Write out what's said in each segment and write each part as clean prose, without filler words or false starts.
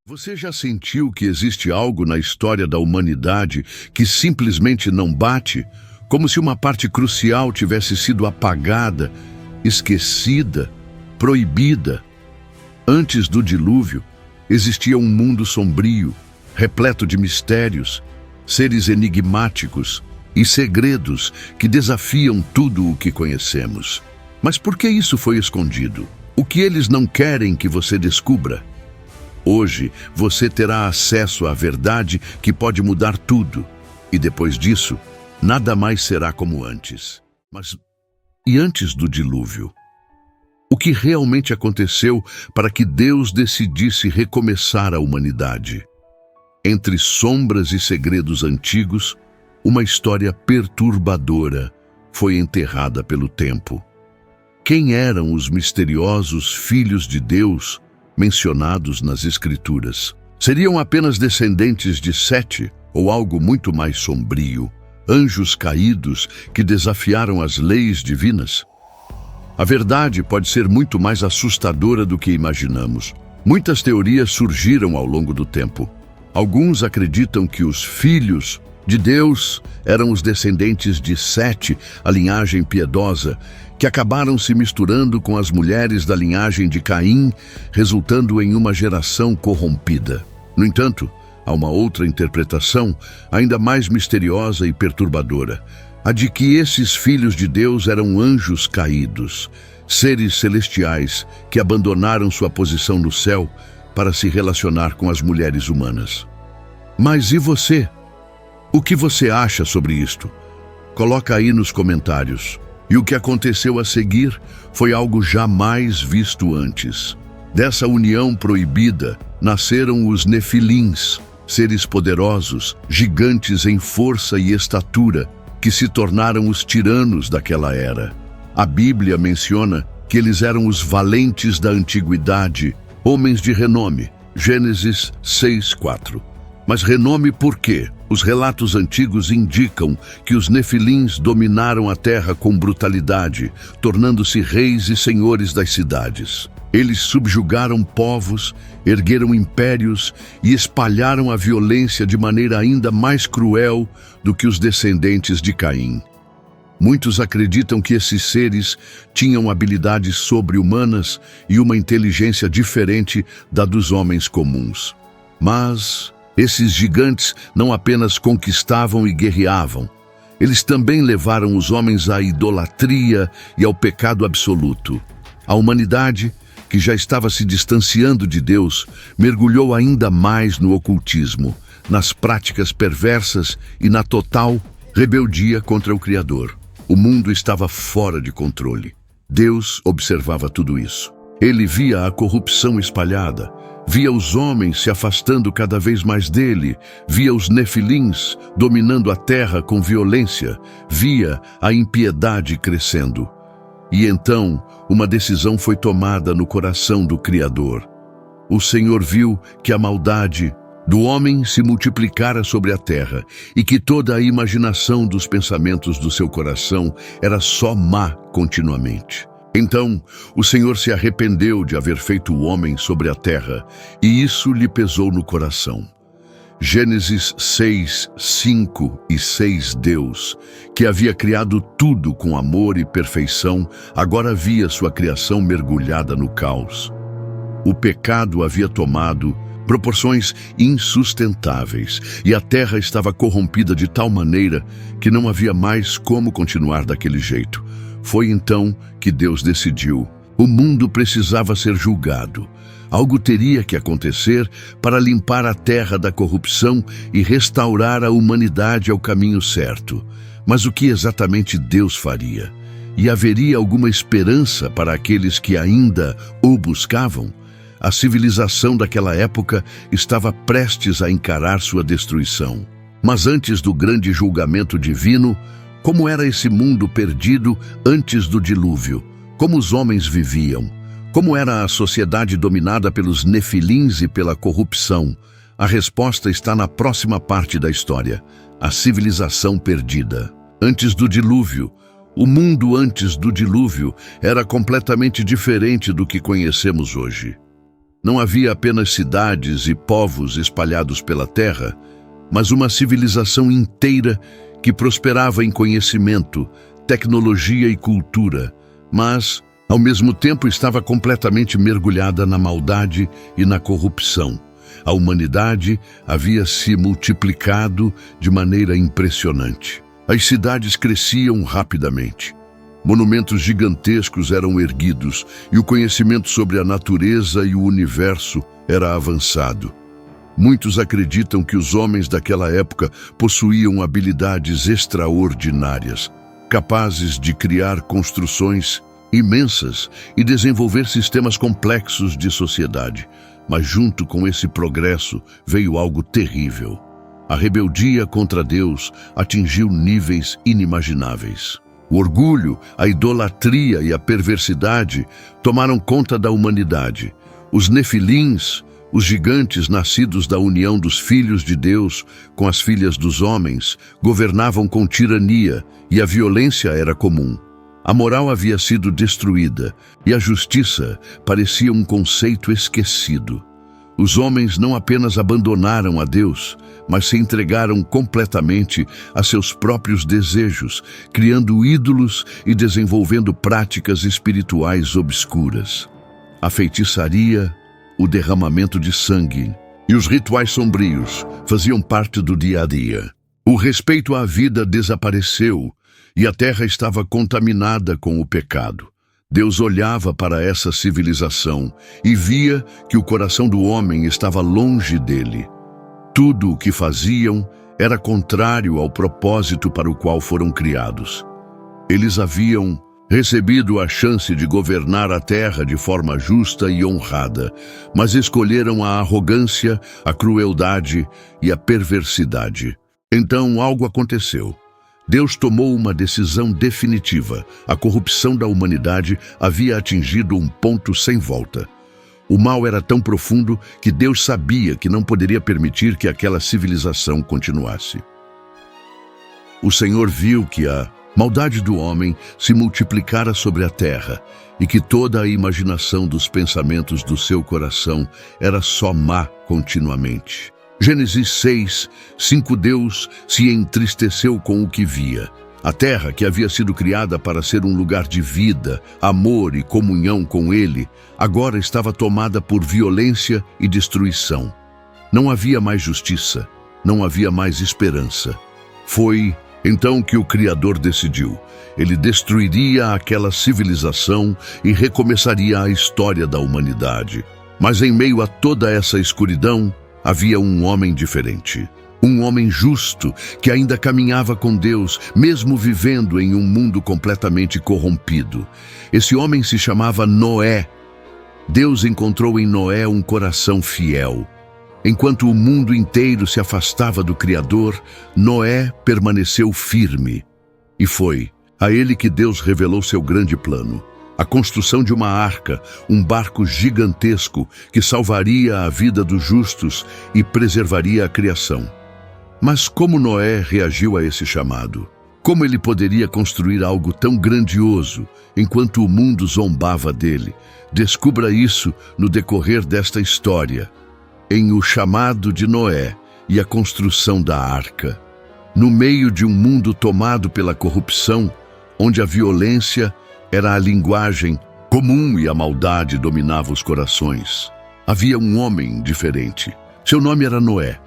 Você já sentiu que existe algo na história da humanidade que simplesmente não bate, como se uma parte crucial tivesse sido apagada, esquecida, proibida? Antes do dilúvio, existia um mundo sombrio, repleto de mistérios, seres enigmáticos e segredos que desafiam tudo o que conhecemos. Mas por que isso foi escondido? O que eles não querem que você descubra? Hoje, você terá acesso à verdade que pode mudar tudo. E depois disso, nada mais será como antes. Mas e antes do dilúvio? O que realmente aconteceu para que Deus decidisse recomeçar a humanidade? Entre sombras e segredos antigos, uma história perturbadora foi enterrada pelo tempo. Quem eram os misteriosos filhos de Deus mencionados nas Escrituras? Seriam apenas descendentes de Sete ou algo muito mais sombrio, anjos caídos que desafiaram as leis divinas? A verdade pode ser muito mais assustadora do que imaginamos. Muitas teorias surgiram ao longo do tempo. Alguns acreditam que os filhos de Deus eram os descendentes de Sete, a linhagem piedosa, que acabaram se misturando com as mulheres da linhagem de Caim, resultando em uma geração corrompida. No entanto, há uma outra interpretação, ainda mais misteriosa e perturbadora, a de que esses filhos de Deus eram anjos caídos, seres celestiais que abandonaram sua posição no céu para se relacionar com as mulheres humanas. Mas e você? O que você acha sobre isto? Coloca aí nos comentários. E o que aconteceu a seguir foi algo jamais visto antes. Dessa união proibida nasceram os Nefilins, seres poderosos, gigantes em força e estatura, que se tornaram os tiranos daquela era. A Bíblia menciona que eles eram os valentes da antiguidade, homens de renome. Gênesis 6:4. Mas renome por quê? Os relatos antigos indicam que os Nefilins dominaram a terra com brutalidade, tornando-se reis e senhores das cidades. Eles subjugaram povos, ergueram impérios e espalharam a violência de maneira ainda mais cruel do que os descendentes de Caim. Muitos acreditam que esses seres tinham habilidades sobre-humanas e uma inteligência diferente da dos homens comuns. Mas esses gigantes não apenas conquistavam e guerreavam, eles também levaram os homens à idolatria e ao pecado absoluto. A humanidade, que já estava se distanciando de Deus, mergulhou ainda mais no ocultismo, nas práticas perversas e na total rebeldia contra o Criador. O mundo estava fora de controle. Deus observava tudo isso. Ele via a corrupção espalhada, via os homens se afastando cada vez mais dele, via os Nefilins dominando a terra com violência, via a impiedade crescendo. E então, uma decisão foi tomada no coração do Criador. O Senhor viu que a maldade do homem se multiplicara sobre a terra e que toda a imaginação dos pensamentos do seu coração era só má continuamente. Então, o Senhor se arrependeu de haver feito o homem sobre a terra, e isso lhe pesou no coração. Gênesis 6, 5 e 6. Deus, que havia criado tudo com amor e perfeição, agora via sua criação mergulhada no caos. O pecado havia tomado proporções insustentáveis, e a terra estava corrompida de tal maneira que não havia mais como continuar daquele jeito. Foi então que Deus decidiu: o mundo precisava ser julgado. Algo teria que acontecer para limpar a terra da corrupção e restaurar a humanidade ao caminho certo. Mas o que exatamente Deus faria? E haveria alguma esperança para aqueles que ainda o buscavam? A civilização daquela época estava prestes a encarar sua destruição. Mas antes do grande julgamento divino, como era esse mundo perdido antes do dilúvio? Como os homens viviam? Como era a sociedade dominada pelos Nefilins e pela corrupção? A resposta está na próxima parte da história: a civilização perdida. Antes do dilúvio, o mundo antes do dilúvio era completamente diferente do que conhecemos hoje. Não havia apenas cidades e povos espalhados pela terra, mas uma civilização inteira que prosperava em conhecimento, tecnologia e cultura, mas, ao mesmo tempo, estava completamente mergulhada na maldade e na corrupção. A humanidade havia se multiplicado de maneira impressionante. As cidades cresciam rapidamente. Monumentos gigantescos eram erguidos e o conhecimento sobre a natureza e o universo era avançado. Muitos acreditam que os homens daquela época possuíam habilidades extraordinárias, capazes de criar construções imensas e desenvolver sistemas complexos de sociedade. Mas junto com esse progresso veio algo terrível. A rebeldia contra Deus atingiu níveis inimagináveis. O orgulho, a idolatria e a perversidade tomaram conta da humanidade. Os nefilins, os gigantes nascidos da união dos filhos de Deus com as filhas dos homens, governavam com tirania e a violência era comum. A moral havia sido destruída e a justiça parecia um conceito esquecido. Os homens não apenas abandonaram a Deus, mas se entregaram completamente a seus próprios desejos, criando ídolos e desenvolvendo práticas espirituais obscuras. A feitiçaria, o derramamento de sangue e os rituais sombrios faziam parte do dia a dia. O respeito à vida desapareceu e a terra estava contaminada com o pecado. Deus olhava para essa civilização e via que o coração do homem estava longe dele. Tudo o que faziam era contrário ao propósito para o qual foram criados. Eles haviam recebido a chance de governar a terra de forma justa e honrada, mas escolheram a arrogância, a crueldade e a perversidade. Então algo aconteceu. Deus tomou uma decisão definitiva. A corrupção da humanidade havia atingido um ponto sem volta. O mal era tão profundo que Deus sabia que não poderia permitir que aquela civilização continuasse. O Senhor viu que a maldade do homem se multiplicara sobre a terra e que toda a imaginação dos pensamentos do seu coração era só má continuamente. Gênesis 6:5 Deus se entristeceu com o que via. A terra, que havia sido criada para ser um lugar de vida, amor e comunhão com Ele, agora estava tomada por violência e destruição. Não havia mais justiça, não havia mais esperança. Foi então que o Criador decidiu. Ele destruiria aquela civilização e recomeçaria a história da humanidade. Mas em meio a toda essa escuridão, havia um homem diferente. Um homem justo que ainda caminhava com Deus, mesmo vivendo em um mundo completamente corrompido. Esse homem se chamava Noé. Deus encontrou em Noé um coração fiel. Enquanto o mundo inteiro se afastava do Criador, Noé permaneceu firme. E foi a ele que Deus revelou seu grande plano. A construção de uma arca, um barco gigantesco que salvaria a vida dos justos e preservaria a criação. Mas como Noé reagiu a esse chamado? Como ele poderia construir algo tão grandioso enquanto o mundo zombava dele? Descubra isso no decorrer desta história, em O Chamado de Noé e a Construção da Arca. No meio de um mundo tomado pela corrupção, onde a violência era a linguagem comum e a maldade dominava os corações, havia um homem diferente. Seu nome era Noé,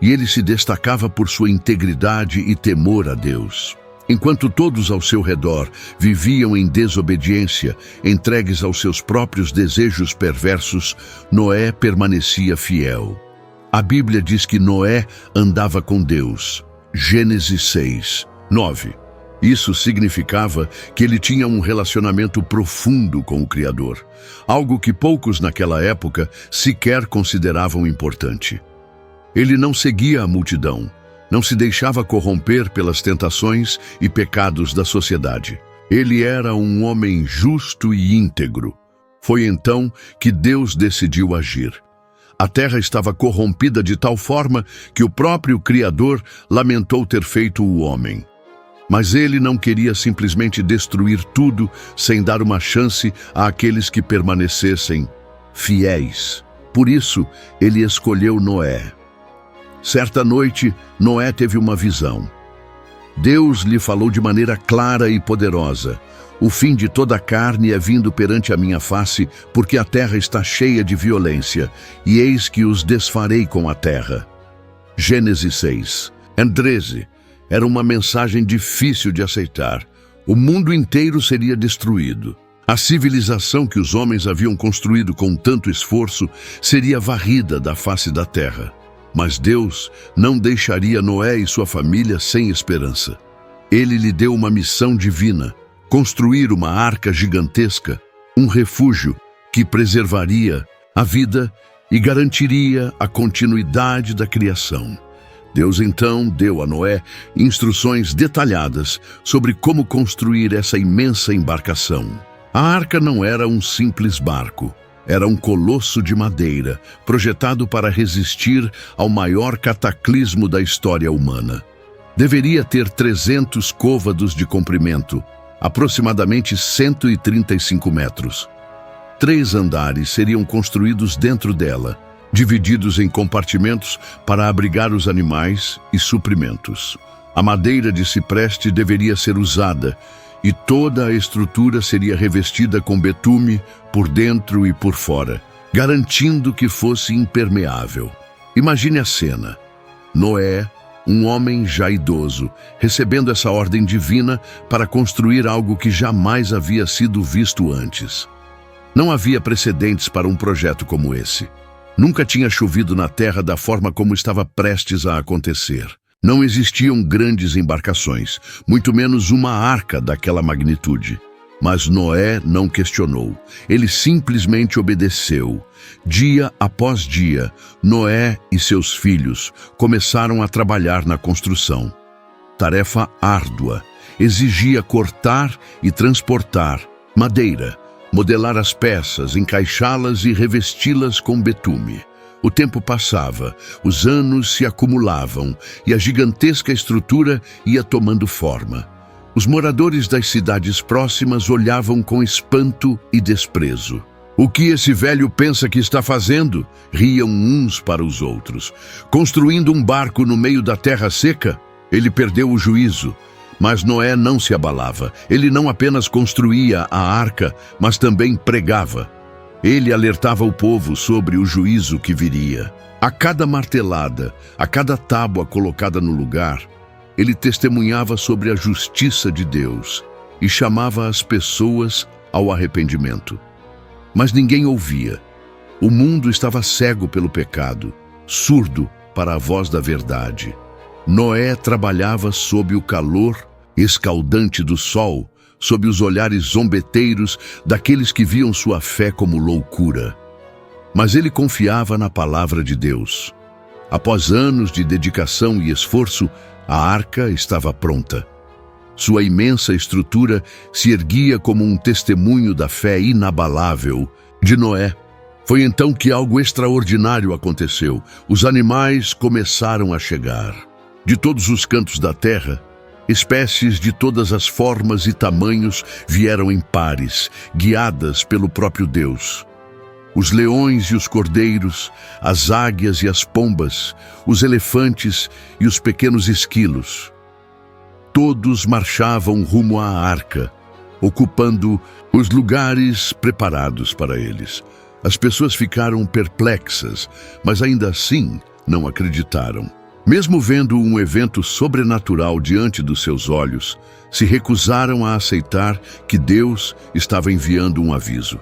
e ele se destacava por sua integridade e temor a Deus. Enquanto todos ao seu redor viviam em desobediência, entregues aos seus próprios desejos perversos, Noé permanecia fiel. A Bíblia diz que Noé andava com Deus. Gênesis 6:9. Isso significava que ele tinha um relacionamento profundo com o Criador, algo que poucos naquela época sequer consideravam importante. Ele não seguia a multidão, não se deixava corromper pelas tentações e pecados da sociedade. Ele era um homem justo e íntegro. Foi então que Deus decidiu agir. A terra estava corrompida de tal forma que o próprio Criador lamentou ter feito o homem. Mas ele não queria simplesmente destruir tudo sem dar uma chance àqueles que permanecessem fiéis. Por isso, ele escolheu Noé. Certa noite, Noé teve uma visão. Deus lhe falou de maneira clara e poderosa: o fim de toda a carne é vindo perante a minha face, porque a terra está cheia de violência, e eis que os desfarei com a terra. Gênesis 6. Andrese, era uma mensagem difícil de aceitar. O mundo inteiro seria destruído. A civilização que os homens haviam construído com tanto esforço seria varrida da face da terra. Mas Deus não deixaria Noé e sua família sem esperança. Ele lhe deu uma missão divina: construir uma arca gigantesca, um refúgio que preservaria a vida e garantiria a continuidade da criação. Deus então deu a Noé instruções detalhadas sobre como construir essa imensa embarcação. A arca não era um simples barco. Era um colosso de madeira, projetado para resistir ao maior cataclismo da história humana. Deveria ter 300 côvados de comprimento, aproximadamente 135 metros. 3 andares seriam construídos dentro dela, divididos em compartimentos para abrigar os animais e suprimentos. A madeira de cipreste deveria ser usada, e toda a estrutura seria revestida com betume por dentro e por fora, garantindo que fosse impermeável. Imagine a cena: Noé, um homem já idoso, recebendo essa ordem divina para construir algo que jamais havia sido visto antes. Não havia precedentes para um projeto como esse. Nunca tinha chovido na terra da forma como estava prestes a acontecer. Não existiam grandes embarcações, muito menos uma arca daquela magnitude. Mas Noé não questionou. Ele simplesmente obedeceu. Dia após dia, Noé e seus filhos começaram a trabalhar na construção. Tarefa árdua. Exigia cortar e transportar madeira, modelar as peças, encaixá-las e revesti-las com betume. O tempo passava, os anos se acumulavam e a gigantesca estrutura ia tomando forma. Os moradores das cidades próximas olhavam com espanto e desprezo. "O que esse velho pensa que está fazendo?" riam uns para os outros. "Construindo um barco no meio da terra seca? Ele perdeu o juízo." Mas Noé não se abalava. Ele não apenas construía a arca, mas também pregava. Ele alertava o povo sobre o juízo que viria. A cada martelada, a cada tábua colocada no lugar, ele testemunhava sobre a justiça de Deus e chamava as pessoas ao arrependimento. Mas ninguém ouvia. O mundo estava cego pelo pecado, surdo para a voz da verdade. Noé trabalhava sob o calor escaldante do sol, sob os olhares zombeteiros daqueles que viam sua fé como loucura. Mas ele confiava na palavra de Deus. Após anos de dedicação e esforço, a arca estava pronta. Sua imensa estrutura se erguia como um testemunho da fé inabalável de Noé. Foi então que algo extraordinário aconteceu. Os animais começaram a chegar. De todos os cantos da terra, espécies de todas as formas e tamanhos vieram em pares, guiadas pelo próprio Deus. Os leões e os cordeiros, as águias e as pombas, os elefantes e os pequenos esquilos. Todos marchavam rumo à arca, ocupando os lugares preparados para eles. As pessoas ficaram perplexas, mas ainda assim não acreditaram. Mesmo vendo um evento sobrenatural diante dos seus olhos, se recusaram a aceitar que Deus estava enviando um aviso.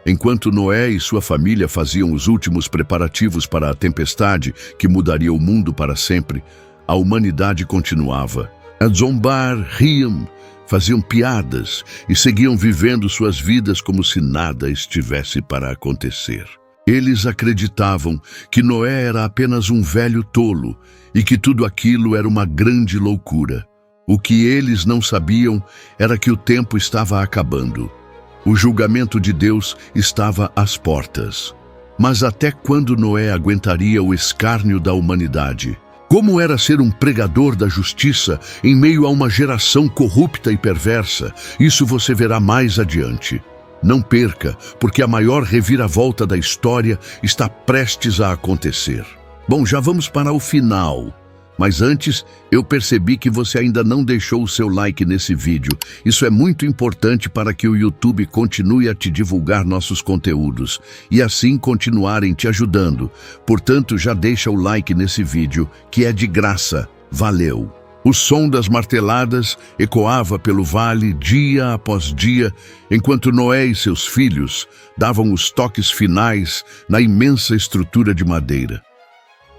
Enquanto Noé e sua família faziam os últimos preparativos para a tempestade que mudaria o mundo para sempre, a humanidade continuava a zombar, riam, faziam piadas e seguiam vivendo suas vidas como se nada estivesse para acontecer. Eles acreditavam que Noé era apenas um velho tolo e que tudo aquilo era uma grande loucura. O que eles não sabiam era que o tempo estava acabando. O julgamento de Deus estava às portas. Mas até quando Noé aguentaria o escárnio da humanidade? Como era ser um pregador da justiça em meio a uma geração corrupta e perversa? Isso você verá mais adiante. Não perca, porque a maior reviravolta da história está prestes a acontecer. Bom, já vamos para o final. Mas antes, eu percebi que você ainda não deixou o seu like nesse vídeo. Isso é muito importante para que o YouTube continue a te divulgar nossos conteúdos e assim continuarem te ajudando. Portanto, já deixa o like nesse vídeo, que é de graça. Valeu! O som das marteladas ecoava pelo vale dia após dia, enquanto Noé e seus filhos davam os toques finais na imensa estrutura de madeira.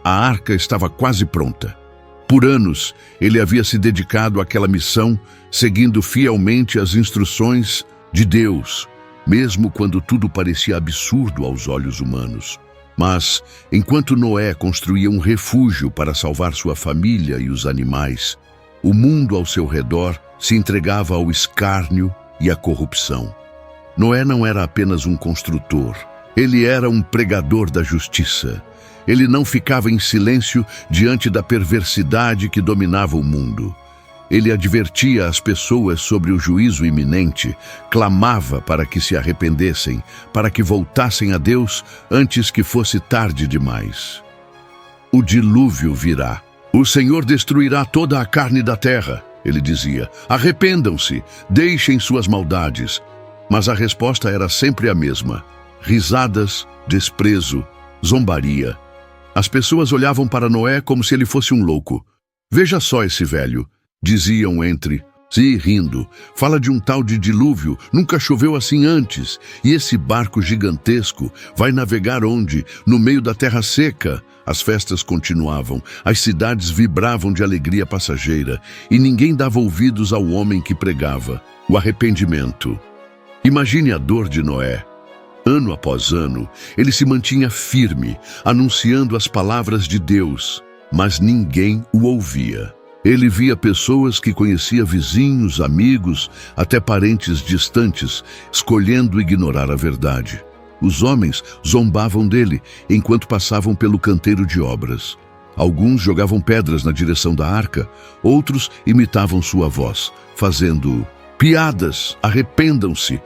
A arca estava quase pronta. Por anos, ele havia se dedicado àquela missão, seguindo fielmente as instruções de Deus, mesmo quando tudo parecia absurdo aos olhos humanos. Mas, enquanto Noé construía um refúgio para salvar sua família e os animais, o mundo ao seu redor se entregava ao escárnio e à corrupção. Noé não era apenas um construtor, ele era um pregador da justiça. Ele não ficava em silêncio diante da perversidade que dominava o mundo. Ele advertia as pessoas sobre o juízo iminente, clamava para que se arrependessem, para que voltassem a Deus antes que fosse tarde demais. O dilúvio virá. O Senhor destruirá toda a carne da terra, ele dizia. Arrependam-se, deixem suas maldades. Mas a resposta era sempre a mesma: risadas, desprezo, zombaria. As pessoas olhavam para Noé como se ele fosse um louco. Veja só esse velho, diziam entre si, rindo. Fala de um tal de dilúvio, nunca choveu assim antes. E esse barco gigantesco vai navegar onde? No meio da terra seca. As festas continuavam, as cidades vibravam de alegria passageira, e ninguém dava ouvidos ao homem que pregava o arrependimento. Imagine a dor de Noé. Ano após ano, ele se mantinha firme, anunciando as palavras de Deus, mas ninguém o ouvia. Ele via pessoas que conhecia, vizinhos, amigos, até parentes distantes, escolhendo ignorar a verdade. Os homens zombavam dele enquanto passavam pelo canteiro de obras. Alguns jogavam pedras na direção da arca, outros imitavam sua voz, fazendo piadas, arrependam-se.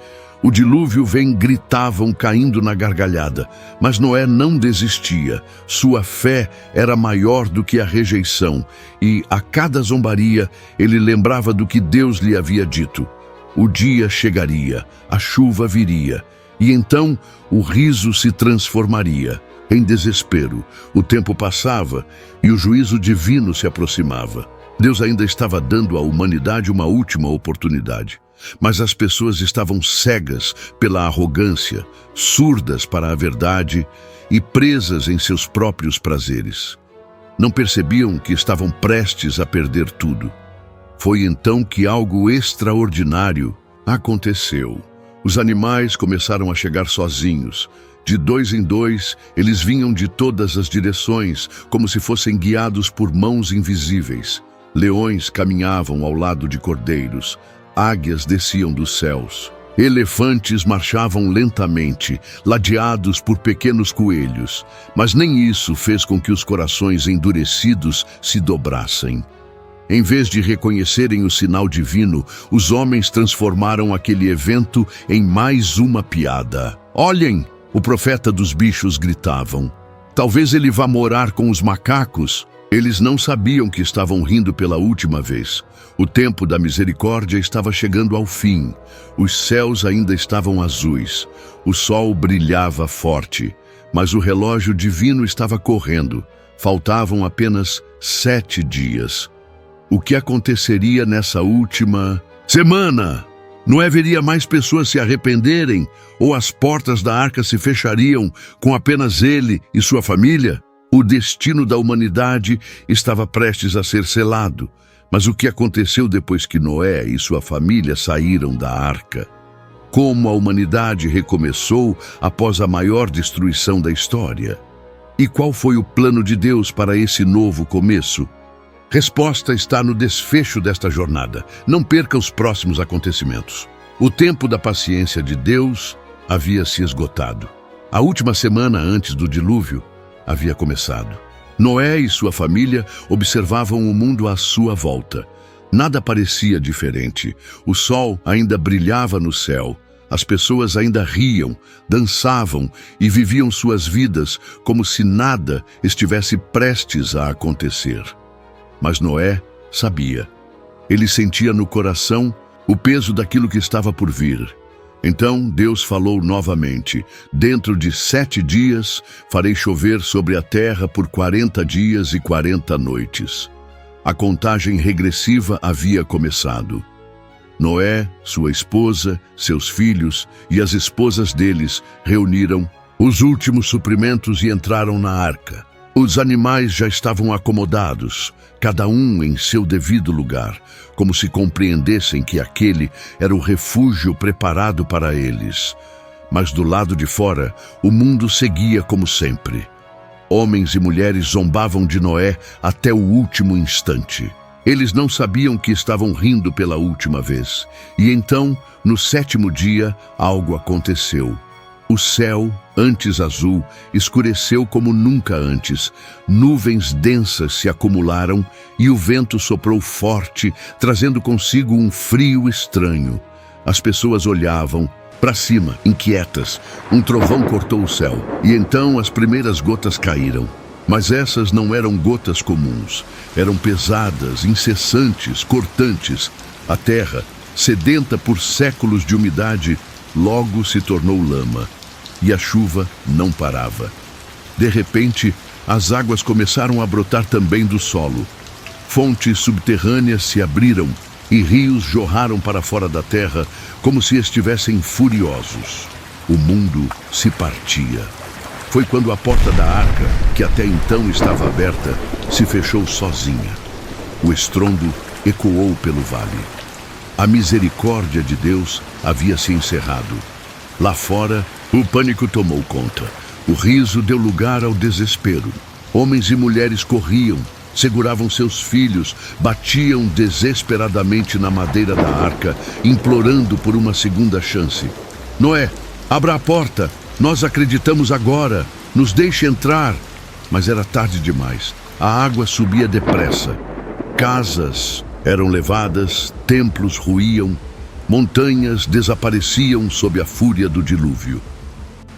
O dilúvio vem, gritavam, caindo na gargalhada. Mas Noé não desistia. Sua fé era maior do que a rejeição. E, a cada zombaria, ele lembrava do que Deus lhe havia dito. O dia chegaria, a chuva viria. E então, o riso se transformaria em desespero. O tempo passava e o juízo divino se aproximava. Deus ainda estava dando à humanidade uma última oportunidade. Mas as pessoas estavam cegas pela arrogância, surdas para a verdade e presas em seus próprios prazeres. Não percebiam que estavam prestes a perder tudo. Foi então que algo extraordinário aconteceu. Os animais começaram a chegar sozinhos. De dois em dois, eles vinham de todas as direções, como se fossem guiados por mãos invisíveis. Leões caminhavam ao lado de cordeiros. Águias desciam dos céus. Elefantes marchavam lentamente, ladeados por pequenos coelhos. Mas nem isso fez com que os corações endurecidos se dobrassem. Em vez de reconhecerem o sinal divino, os homens transformaram aquele evento em mais uma piada. Olhem, o profeta dos bichos gritavam. Talvez ele vá morar com os macacos. Eles não sabiam que estavam rindo pela última vez. O tempo da misericórdia estava chegando ao fim. Os céus ainda estavam azuis. O sol brilhava forte, mas o relógio divino estava correndo. Faltavam apenas 7 dias. O que aconteceria nessa última semana? Não haveria mais pessoas se arrependerem? Ou as portas da arca se fechariam com apenas ele e sua família? O destino da humanidade estava prestes a ser selado. Mas o que aconteceu depois que Noé e sua família saíram da arca? Como a humanidade recomeçou após a maior destruição da história? E qual foi o plano de Deus para esse novo começo? Resposta está no desfecho desta jornada. Não perca os próximos acontecimentos. O tempo da paciência de Deus havia se esgotado. A última semana antes do dilúvio havia começado. Noé e sua família observavam o mundo à sua volta. Nada parecia diferente. O sol ainda brilhava no céu. As pessoas ainda riam, dançavam e viviam suas vidas como se nada estivesse prestes a acontecer. Mas Noé sabia. Ele sentia no coração o peso daquilo que estava por vir. Então Deus falou novamente: dentro de 7 dias farei chover sobre a terra por 40 dias e 40 noites. A contagem regressiva havia começado. Noé, sua esposa, seus filhos e as esposas deles reuniram os últimos suprimentos e entraram na arca. Os animais já estavam acomodados, cada um em seu devido lugar, como se compreendessem que aquele era o refúgio preparado para eles. Mas do lado de fora, o mundo seguia como sempre. Homens e mulheres zombavam de Noé até o último instante. Eles não sabiam que estavam rindo pela última vez. E então, no 7º dia, algo aconteceu. O céu, antes azul, escureceu como nunca antes. Nuvens densas se acumularam e o vento soprou forte, trazendo consigo um frio estranho. As pessoas olhavam para cima, inquietas. Um trovão cortou o céu e então as primeiras gotas caíram. Mas essas não eram gotas comuns. Eram pesadas, incessantes, cortantes. A terra, sedenta por séculos de umidade, logo se tornou lama. E a chuva não parava. De repente, as águas começaram a brotar também do solo. Fontes subterrâneas se abriram e rios jorraram para fora da terra como se estivessem furiosos. O mundo se partia. Foi quando a porta da arca, que até então estava aberta, se fechou sozinha. O estrondo ecoou pelo vale. A misericórdia de Deus havia se encerrado. Lá fora, o pânico tomou conta. O riso deu lugar ao desespero. Homens e mulheres corriam, seguravam seus filhos, batiam desesperadamente na madeira da arca, implorando por uma segunda chance. Noé, abra a porta! Nós acreditamos agora, nos deixe entrar. Mas era tarde demais. A água subia depressa. Casas eram levadas, templos ruíam, montanhas desapareciam sob a fúria do dilúvio.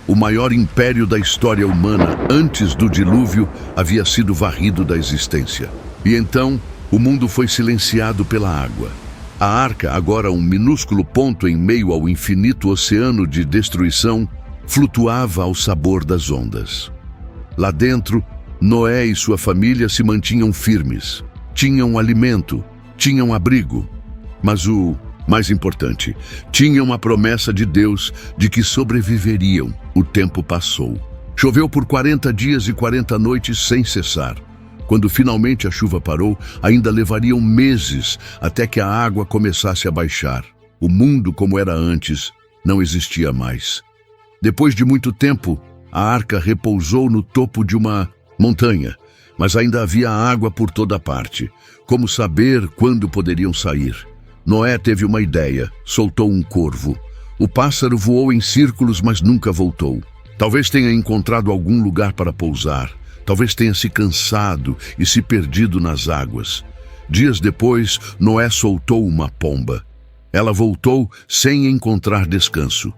O maior império da história humana antes do dilúvio havia sido varrido da existência. E então, o mundo foi silenciado pela água. A arca, agora um minúsculo ponto em meio ao infinito oceano de destruição, flutuava ao sabor das ondas. Lá dentro, Noé e sua família se mantinham firmes. Tinham alimento, tinham abrigo. Mas o mais importante, tinham a promessa de Deus de que sobreviveriam. O tempo passou. Choveu por 40 dias e 40 noites sem cessar. Quando finalmente a chuva parou, ainda levariam meses até que a água começasse a baixar. O mundo como era antes não existia mais. Depois de muito tempo, a arca repousou no topo de uma montanha, mas ainda havia água por toda parte. Como saber quando poderiam sair? Noé teve uma ideia, soltou um corvo. O pássaro voou em círculos, mas nunca voltou. Talvez tenha encontrado algum lugar para pousar. Talvez tenha se cansado e se perdido nas águas. Dias depois, Noé soltou uma pomba. Ela voltou sem encontrar descanso.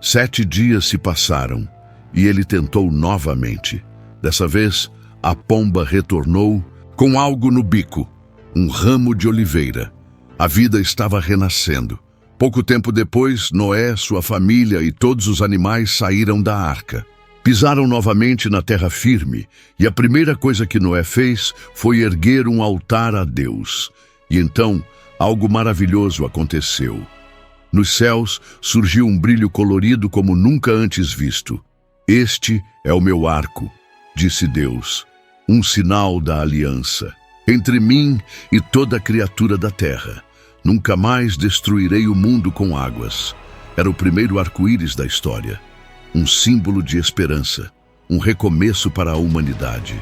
7 dias se passaram e ele tentou novamente. Dessa vez, a pomba retornou com algo no bico, um ramo de oliveira. A vida estava renascendo. Pouco tempo depois, Noé, sua família e todos os animais saíram da arca. Pisaram novamente na terra firme, e a primeira coisa que Noé fez foi erguer um altar a Deus. E então, algo maravilhoso aconteceu. Nos céus surgiu um brilho colorido como nunca antes visto. Este é o meu arco, disse Deus, um sinal da aliança entre mim e toda criatura da terra. Nunca mais destruirei o mundo com águas. Era o primeiro arco-íris da história. Um símbolo de esperança, um recomeço para a humanidade.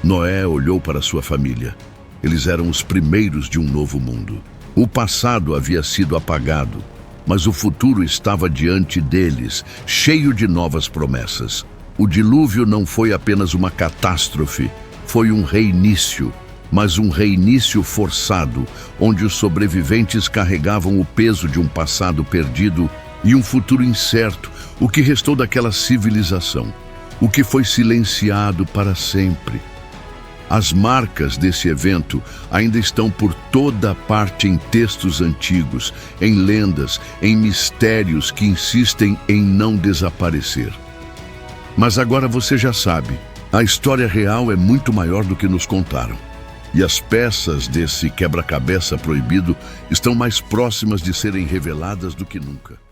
Noé olhou para sua família. Eles eram os primeiros de um novo mundo. O passado havia sido apagado, mas o futuro estava diante deles, cheio de novas promessas. O dilúvio não foi apenas uma catástrofe, foi um reinício, mas um reinício forçado, onde os sobreviventes carregavam o peso de um passado perdido e um futuro incerto, o que restou daquela civilização, o que foi silenciado para sempre. As marcas desse evento ainda estão por toda parte em textos antigos, em lendas, em mistérios que insistem em não desaparecer. Mas agora você já sabe, a história real é muito maior do que nos contaram. E as peças desse quebra-cabeça proibido estão mais próximas de serem reveladas do que nunca.